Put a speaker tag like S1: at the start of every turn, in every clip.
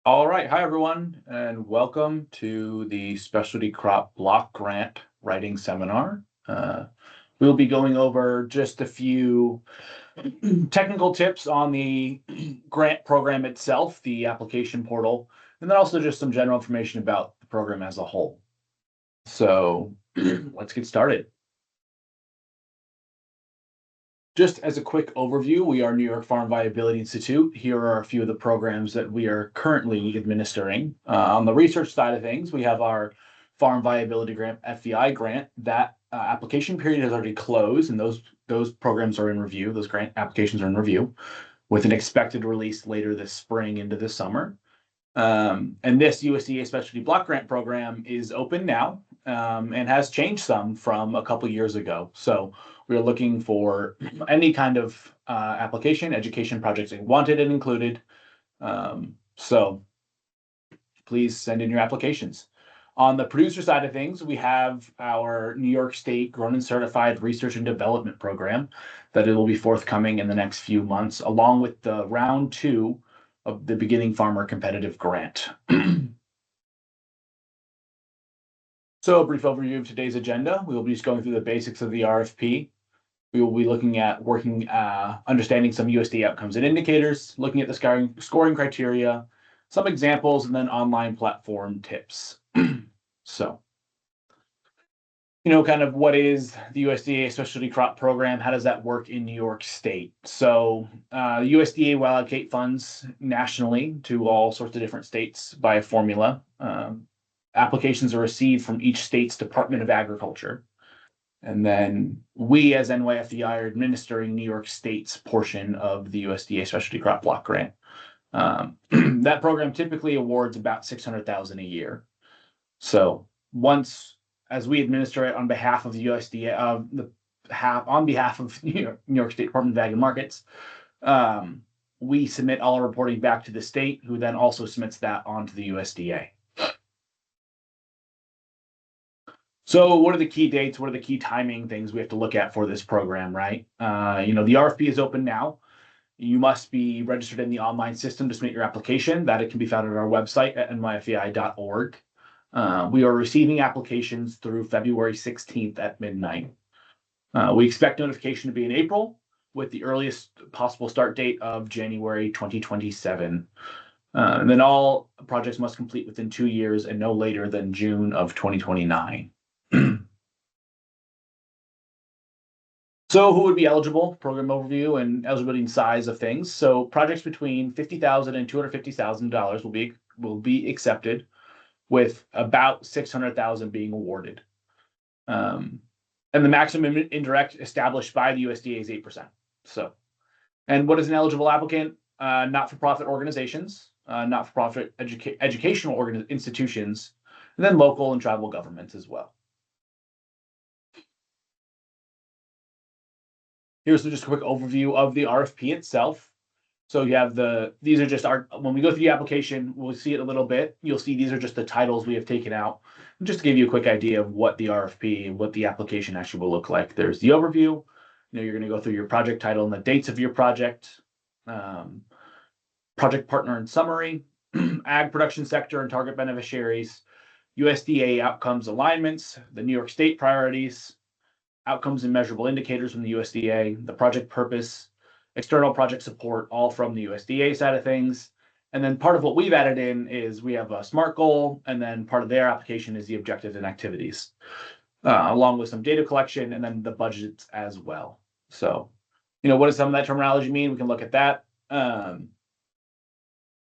S1: All right. Hi, everyone, and welcome to the Specialty Crop Block Grant Writing Seminar. We'll be going over just a few technical tips on the grant program itself, the application portal, and then also just some general information about the program as a whole. So let's get started. Just as a quick overview, we are New York Farm Viability Institute. Here are a few of the programs that we are currently administering. On the research side of things, we have our Farm Viability Grant, FVI grant. That application period has already closed, and those programs are in review. Those grant applications are in review, with an expected release later this spring into the summer. And this USDA Specialty Block Grant program is open now and has changed some from a couple years ago. So we are looking for any kind of application, education projects wanted and included. So please send in your applications. On the producer side of things, we have our New York State Grown and Certified Research and Development Program that it will be forthcoming in the next few months, along with the round 2 of the Beginning Farmer Competitive Grant. So a brief overview of today's agenda. We will be just going through the basics of the RFP. We will be looking at understanding some USDA outcomes and indicators, looking at the scoring criteria, some examples, and then online platform tips. So, kind of what is the USDA Specialty Crop Program? How does that work in New York State? So USDA will allocate funds nationally to all sorts of different states by a formula. Applications are received from each state's Department of Agriculture. And then we as NYFVI are administering New York State's portion of the USDA Specialty Crop Block Grant. That program typically awards about $600,000 a year. So as we administer it on behalf of the USDA, on behalf of New York State Department of Ag and Markets, we submit all our reporting back to the state, who then also submits that onto the USDA. So what are the key dates? What are the key timing things we have to look at for this program, right? The RFP is open now. You must be registered in the online system to submit your application. That it can be found on our website at nyfvi.org. We are receiving applications through February 16th at midnight. We expect notification to be in April, with the earliest possible start date of January 2027. And then all projects must complete within 2 years and no later than June of 2029. So who would be eligible? Program overview and eligibility and size of things. So projects between $50,000 and $250,000 will be accepted, with about $600,000 being awarded. And the maximum indirect established by the USDA is 8%. So, and what is an eligible applicant? Not-for-profit organizations, not-for-profit educational institutions, and then local and tribal governments as well. Here's just a quick overview of the RFP itself. So you have these are just when we go through the application, we'll see it a little bit. You'll see these are just the titles we have taken out. And just to give you a quick idea of what the RFP and what the application actually will look like. There's the overview. You're going to go through your project title and the dates of your project, project partner and summary, ag production sector and target beneficiaries, USDA outcomes alignments, the New York State priorities, outcomes and measurable indicators from the USDA, the project purpose, external project support, all from the USDA side of things. And then part of what we've added in is we have a SMART goal, and then part of their application is the objectives and activities, along with some data collection and then the budgets as well. So, what does some of that terminology mean? We can look at that.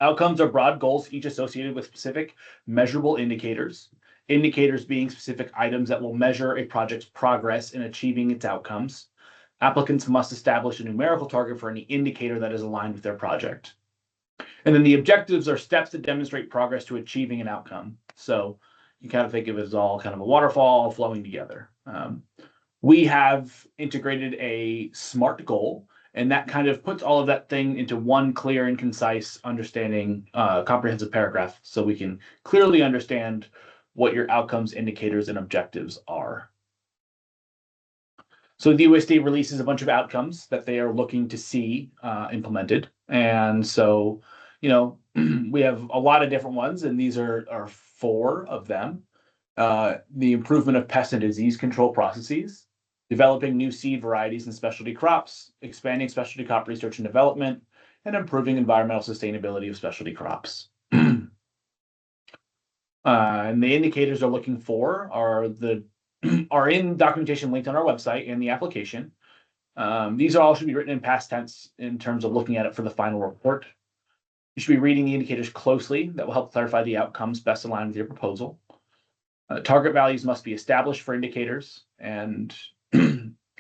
S1: Outcomes are broad goals, each associated with specific measurable indicators. Indicators being specific items that will measure a project's progress in achieving its outcomes. Applicants must establish a numerical target for any indicator that is aligned with their project. And then the objectives are steps that demonstrate progress to achieving an outcome. So you kind of think of it as all kind of a waterfall flowing together. We have integrated a SMART goal, and that kind of puts all of that thing into one clear and concise understanding, comprehensive paragraph, so we can clearly understand what your outcomes, indicators, and objectives are. So the USDA releases a bunch of outcomes that they are looking to see implemented. And so, we have a lot of different ones, and these are 4 of them. The improvement of pest and disease control processes, developing new seed varieties and specialty crops, expanding specialty crop research and development, and improving environmental sustainability of specialty crops. And the indicators they're looking for are in documentation linked on our website and the application. These all should be written in past tense in terms of looking at it for the final report. You should be reading the indicators closely. That will help clarify the outcomes best aligned with your proposal. Target values must be established for indicators, and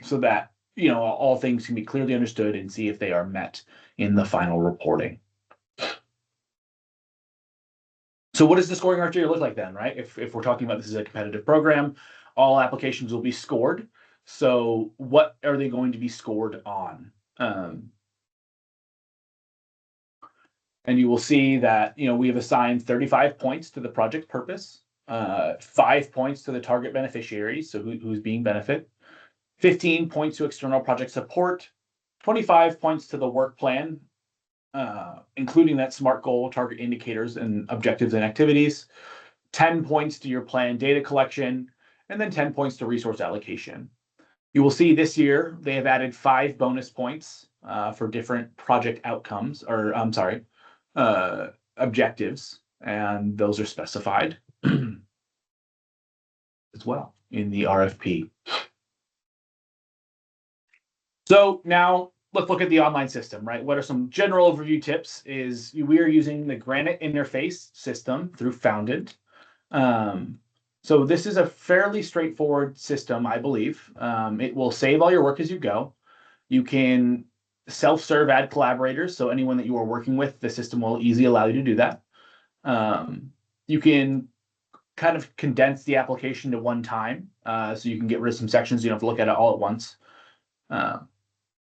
S1: so that all things can be clearly understood and see if they are met in the final reporting. So what does the scoring criteria look like then, right? If we're talking about this as a competitive program, all applications will be scored. So what are they going to be scored on? And you will see that we have assigned 35 points to the project purpose, 5 points to the target beneficiaries, so who's being benefit, 15 points to external project support, 25 points to the work plan, including that SMART goal, target indicators, and objectives and activities, 10 points to your plan data collection, and then 10 points to resource allocation. You will see this year they have added 5 bonus points for different project outcomes, or I'm sorry, objectives, and those are specified as well in the RFP. So now let's look at the online system, right? What are some general overview tips? We are using the Granite interface system through Founded. So this is a fairly straightforward system, I believe. It will save all your work as you go. You can self-serve add collaborators, so anyone that you are working with, the system will easily allow you to do that. You can kind of condense the application to one time, so you can get rid of some sections. You don't have to look at it all at once,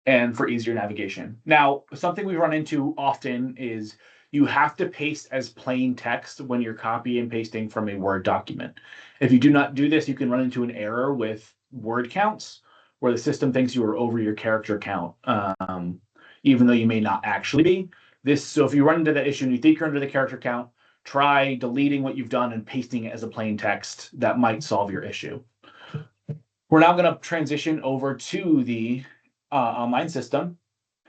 S1: and for easier navigation. Now, something we run into often is you have to paste as plain text when you're copying and pasting from a Word document. If you do not do this, you can run into an error with word counts where the system thinks you are over your character count, even though you may not actually be. So if you run into that issue and you think you're under the character count, try deleting what you've done and pasting it as a plain text. That might solve your issue. We're now going to transition over to the online system.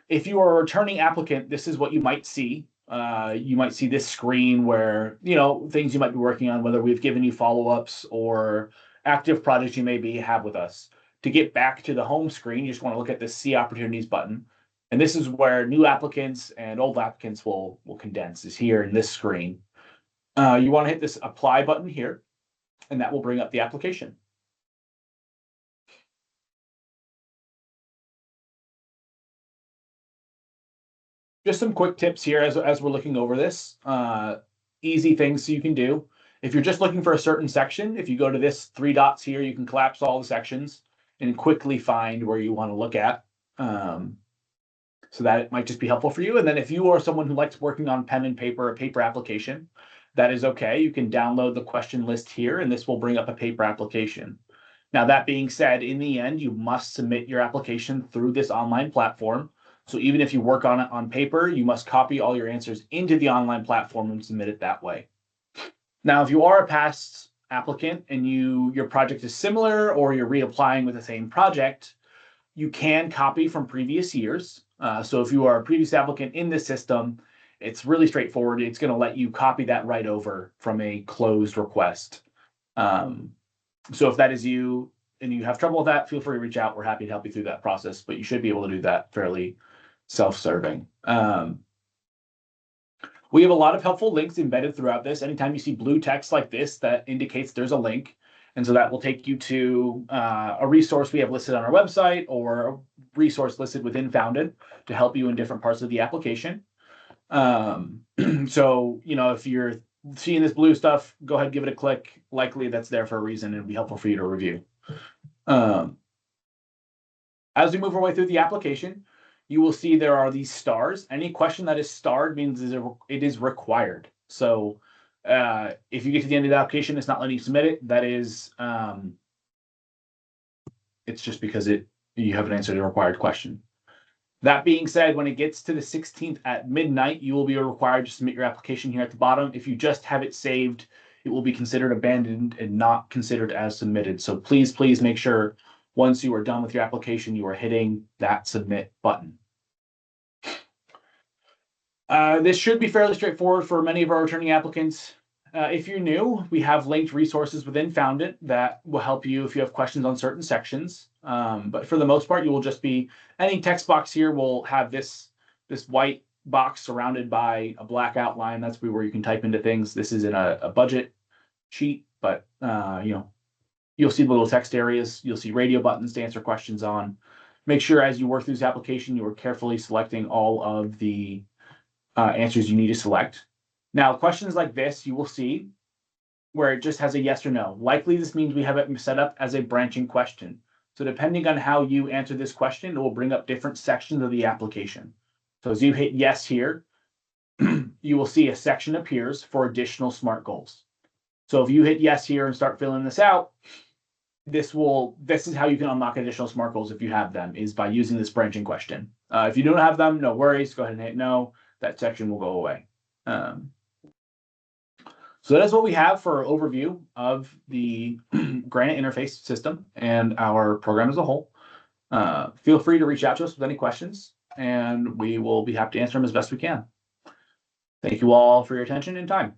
S1: If you are a returning applicant, this is what you might see. You might see this screen where, things you might be working on, whether we've given you follow-ups or active projects you may have with us. To get back to the home screen, you just want to look at the See Opportunities button. And this is where new applicants and old applicants will condense, is here in this screen. You want to hit this Apply button here, and that will bring up the application. Just some quick tips here as we're looking over this. Easy things you can do. If you're just looking for a certain section, if you go to this 3 dots here, you can collapse all the sections and quickly find where you want to look at. So that it might just be helpful for you. And then if you are someone who likes working on pen and paper, a paper application, that is okay. You can download the question list here, and this will bring up a paper application. Now, that being said, in the end, you must submit your application through this online platform. So even if you work on it on paper, you must copy all your answers into the online platform and submit it that way. Now, if you are a past applicant and your project is similar, or you're reapplying with the same project, you can copy from previous years. So if you are a previous applicant in this system, it's really straightforward. It's going to let you copy that right over from a closed request. So if that is you and you have trouble with that, feel free to reach out. We're happy to help you through that process, but you should be able to do that fairly self-serving. We have a lot of helpful links embedded throughout this. Anytime you see blue text like this, that indicates there's a link. And so that will take you to a resource we have listed on our website, or a resource listed within Founded to help you in different parts of the application. So, if you're seeing this blue stuff, go ahead, give it a click. Likely that's there for a reason, and it'll be helpful for you to review. As we move our way through the application, you will see there are these stars. Any question that is starred means it is required. So if you get to the end of the application, it's not letting you submit it. That is, it's just because you haven't answered a required question. That being said, when it gets to the 16th at midnight, you will be required to submit your application here at the bottom. If you just have it saved, it will be considered abandoned and not considered as submitted. So please make sure once you are done with your application, you are hitting that submit button. This should be fairly straightforward for many of our returning applicants. If you're new, we have linked resources within Found It that will help you if you have questions on certain sections. But for the most part, you will just be, any text box here will have this white box surrounded by a black outline. That's where you can type into things. This is in a budget sheet, but you'll see the little text areas. You'll see radio buttons to answer questions on. Make sure as you work through this application, you are carefully selecting all of the answers you need to select. Now, questions like this, you will see where it just has a yes or no. Likely this means we have it set up as a branching question. So depending on how you answer this question, it will bring up different sections of the application. So as you hit yes here, you will see a section appears for additional SMART goals. So if you hit yes here and start filling this out, this is how you can unlock additional SMART goals if you have them, is by using this branching question. If you don't have them, no worries, go ahead and hit no. That section will go away. So that is what we have for an overview of the Granite interface system and our program as a whole. Feel free to reach out to us with any questions, and we will be happy to answer them as best we can. Thank you all for your attention and time.